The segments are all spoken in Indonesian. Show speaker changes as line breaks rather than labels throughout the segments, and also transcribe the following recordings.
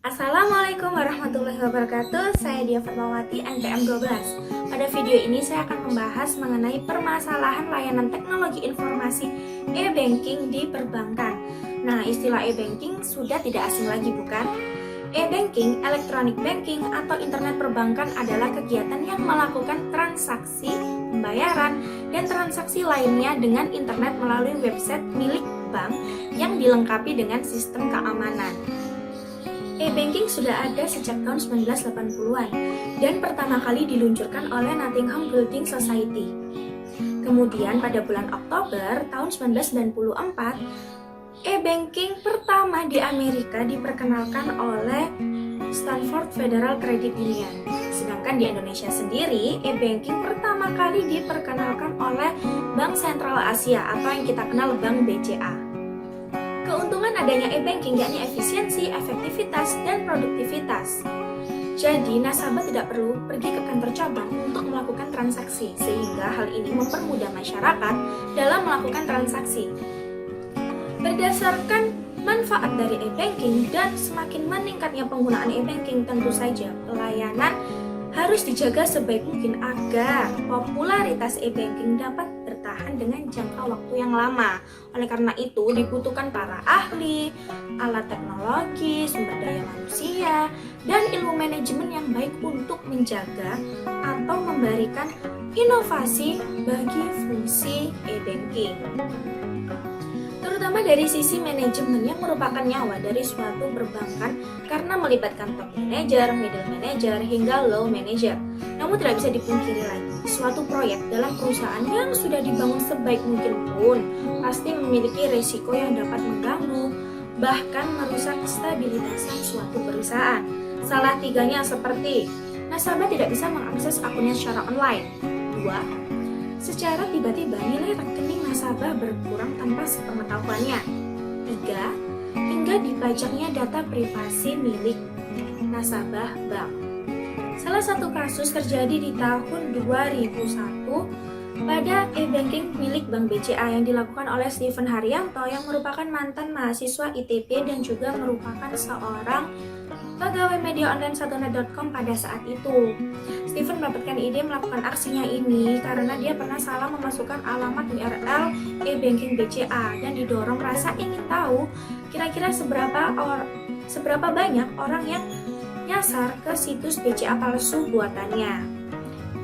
Assalamualaikum warahmatullahi wabarakatuh. Saya Dia Fatmawati, NPM 12. Pada video ini saya akan membahas mengenai permasalahan layanan teknologi informasi e-banking di perbankan. Nah, istilah e-banking sudah tidak asing lagi, bukan? E-banking, electronic banking, atau internet perbankan adalah kegiatan yang melakukan transaksi, pembayaran, dan transaksi lainnya dengan internet melalui website milik bank yang dilengkapi dengan sistem keamanan. E-banking sudah ada sejak tahun 1980-an dan pertama kali diluncurkan oleh Nottingham Building Society. Kemudian pada bulan Oktober tahun 1994, e-banking pertama di Amerika diperkenalkan oleh Stanford Federal Credit Union. Sedangkan di Indonesia sendiri, e-banking pertama kali diperkenalkan oleh Bank Sentral Asia atau yang kita kenal Bank BCA. Keuntungan adanya e-banking yakni efisiensi, efektivitas, dan produktivitas. Jadi, nasabah tidak perlu pergi ke kantor cabang untuk melakukan transaksi, sehingga hal ini mempermudah masyarakat dalam melakukan transaksi. Berdasarkan manfaat dari e-banking dan semakin meningkatnya penggunaan e-banking, tentu saja pelayanan harus dijaga sebaik mungkin agar popularitas e-banking dapat bertahan dengan jangka waktu yang lama. Oleh karena itu, dibutuhkan para ahli, alat teknologi, sumber daya manusia, dan ilmu manajemen yang baik untuk menjaga atau memberikan inovasi bagi fungsi e-banking. Terutama dari sisi manajemen yang merupakan nyawa dari suatu perbankan karena melibatkan top manager, middle manager, hingga low manager. Namun tidak bisa dipungkiri lagi, suatu proyek dalam perusahaan yang sudah dibangun sebaik mungkin pun pasti memiliki resiko yang dapat mengganggu, bahkan merusak stabilitas suatu perusahaan. Salah tiganya seperti nasabah tidak bisa mengakses akunnya secara online. 2. Secara tiba-tiba nilai rekening nasabah berkurang tanpa sepengetahuannya. 3. Hingga dipajaknya data privasi milik nasabah bank. Salah satu kasus terjadi di tahun 2001 pada e-banking milik Bank BCA yang dilakukan oleh Steven Haryanto yang merupakan mantan mahasiswa ITB dan juga merupakan seorang pegawai media online satunet.com pada saat itu. Steven mendapatkan ide melakukan aksinya ini karena dia pernah salah memasukkan alamat URL e-banking BCA dan didorong rasa ingin tahu kira-kira seberapa banyak orang yang nyasar ke situs BCA palsu buatannya.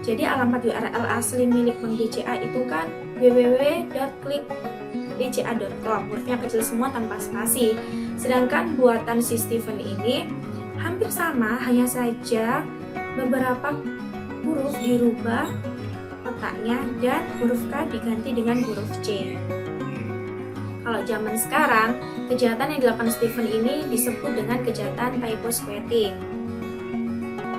Jadi alamat URL asli milik Bank BCA itu kan www.klikbca.com, hurufnya kecil semua tanpa spasi. Sedangkan buatan si Steven ini hampir sama, hanya saja beberapa huruf dirubah letaknya dan huruf K diganti dengan huruf C. Kalau zaman sekarang, kejahatan yang dilakukan Steven ini disebut dengan kejahatan typo squatting.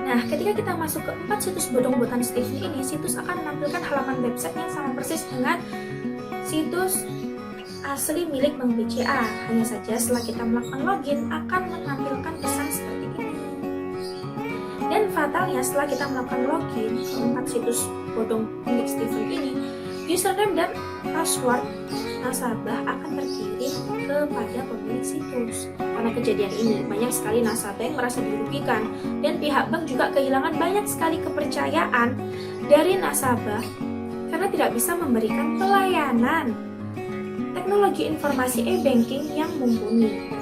Nah, ketika kita masuk ke 4 situs bodong buatan Steven ini, situs akan menampilkan halaman website yang sama persis dengan situs asli milik Bank BCA. Hanya saja setelah kita melakukan login akan menampilkan pesan seperti ini. Dan fatalnya setelah kita melakukan login ke 4 situs bodong milik Steven ini, username dan password nasabah akan terkirim kepada pemilik situs. Karena kejadian ini, banyak sekali nasabah yang merasa dirugikan dan pihak bank juga kehilangan banyak sekali kepercayaan dari nasabah karena tidak bisa memberikan pelayanan teknologi informasi e-banking yang mumpuni.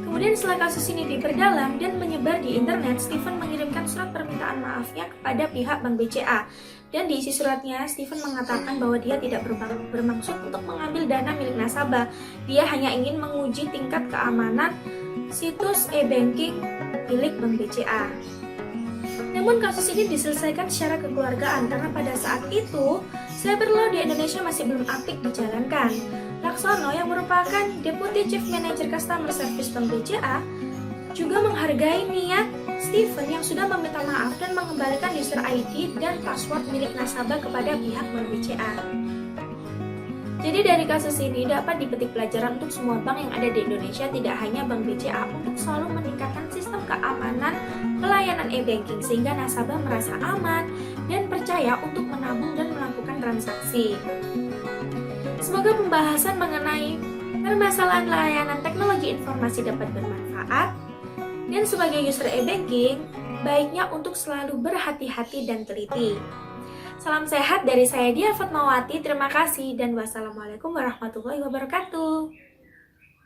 Kemudian setelah kasus ini diperdalam dan menyebar di internet, Steven mengirimkan surat permintaan maafnya kepada pihak Bank BCA. Dan di isi suratnya, Steven mengatakan bahwa dia tidak bermaksud untuk mengambil dana milik nasabah. Dia hanya ingin menguji tingkat keamanan situs e-banking milik Bank BCA. Namun kasus ini diselesaikan secara kekeluargaan karena pada saat itu cyber law di Indonesia masih belum apik dijalankan. Laksono yang merupakan Deputy Chief Manager Customer Service Bank BCA juga menghargai niat Steven yang sudah meminta maaf dan mengembalikan user ID dan password milik nasabah kepada pihak Bank BCA. Jadi dari kasus ini dapat dipetik pelajaran untuk semua bank yang ada di Indonesia, tidak hanya Bank BCA, untuk selalu meningkatkan sistem keamanan pelayanan e-banking sehingga nasabah merasa aman dan percaya untuk menabung dan melakukan transaksi. Semoga pembahasan mengenai permasalahan layanan teknologi informasi dapat bermanfaat. Dan sebagai user e-banking, baiknya untuk selalu berhati-hati dan teliti. Salam sehat dari saya Dia Fatmawati, terima kasih dan wassalamualaikum warahmatullahi wabarakatuh.